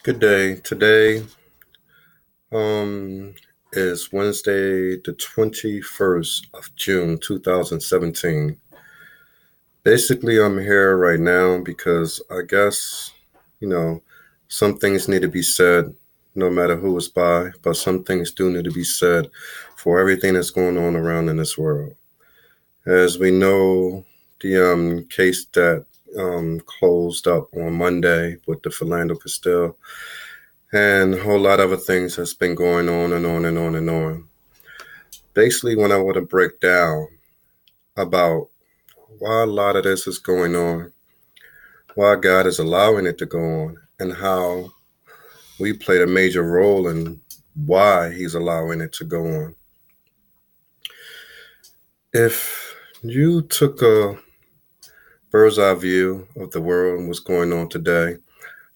Good day. Today um is Wednesday the 21st of June 2017. Basically, I'm here right now because I guess, you know, some things need to be said no matter who is by, but some things do need to be said for everything that's going on around in this world. As we know, the case that closed up on Monday with the Philando Castile and a whole lot of other things has been going on and on and on and on. Basically, when I want to break down about why a lot of this is going on, why God is allowing it to go on, and how we played a major role in why He's allowing it to go on. If you took a bird's eye view of the world and what's going on today,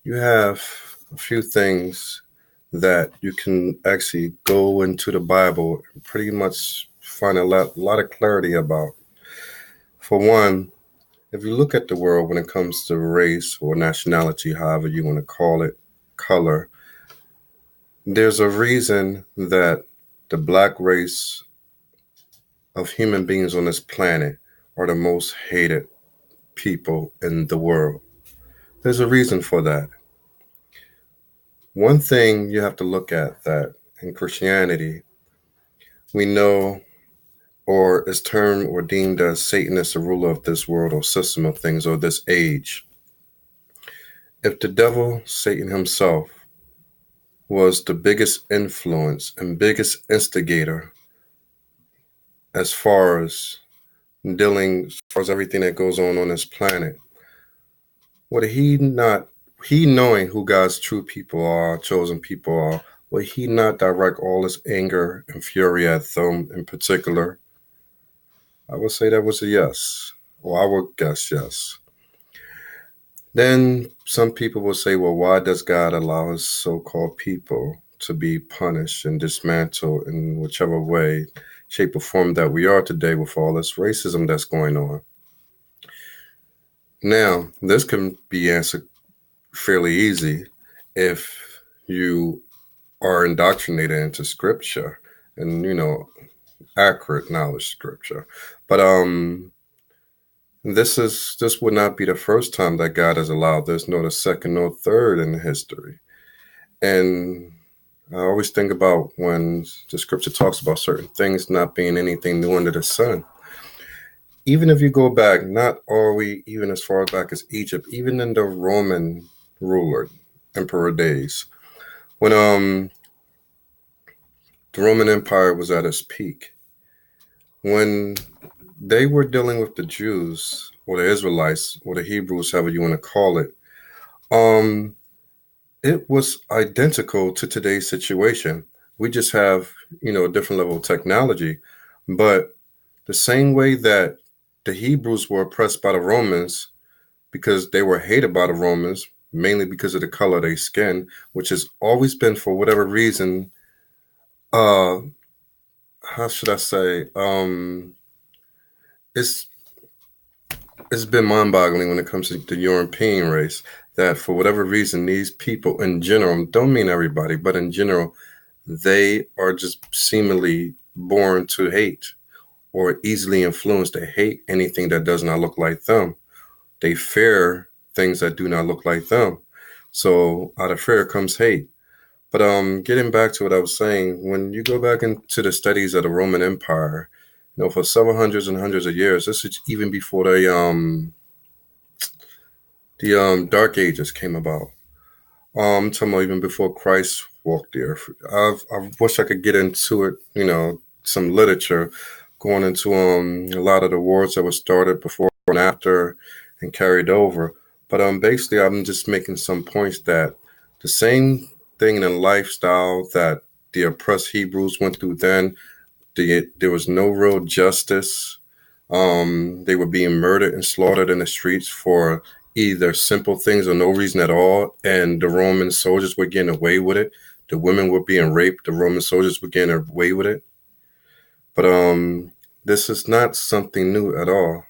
you have a few things that you can actually go into the Bible and pretty much find a lot of clarity about. For one, if you look at the world when it comes to race or nationality, however you want to call it, color, there's a reason that the black race of human beings on this planet are the most hated people in the world. There's a reason for that. One thing you have to look at that in Christianity, we know or is termed or deemed as Satan as the ruler of this world or system of things or this age. If the devil, Satan himself, was the biggest influence and biggest instigator as far as as far as everything that goes on this planet, would he not, he knowing who God's true people are, chosen people are, would he not direct all his anger and fury at them in particular? I would say that was a yes, or I would guess yes. Then some people will say, well, why does God allow his so-called people to be punished and dismantled in whichever way, shape, or form that we are today with all this racism that's going on? Now, this can be answered fairly easy if you are indoctrinated into scripture and, accurate knowledge scripture. But this would not be the first time that God has allowed this, nor the second nor third in history. And I always think about when the scripture talks about certain things not being anything new under the sun. Even if you go back, not are we even as far back as Egypt, even in the Roman ruler, emperor days, when the Roman Empire was at its peak, when they were dealing with the Jews or the Israelites or the Hebrews, however you want to call it, it was identical to today's situation. We just have, a different level of technology. But the same way that the Hebrews were oppressed by the Romans because they were hated by the Romans, mainly because of the color of their skin, which has always been, for whatever reason, uh, how should I say, it's it's been mind-boggling when it comes to the European race, that for whatever reason, these people in general, don't mean everybody, but in general, they are just seemingly born to hate or easily influenced to hate anything that does not look like them. They fear things that do not look like them. So out of fear comes hate. But getting back to what I was saying, when you go back into the studies of the Roman Empire, for several hundreds and hundreds of years, this is even before the Dark Ages came about. I'm talking about even before Christ walked the earth. I wish I could get into it, some literature going into a lot of the wars that were started before and after and carried over. But basically, I'm just making some points that the same thing in the lifestyle that the oppressed Hebrews went through then, there was no real justice. They were being murdered and slaughtered in the streets for either simple things or no reason at all. And the Roman soldiers were getting away with it. The women were being raped. The Roman soldiers were getting away with it. But this is not something new at all.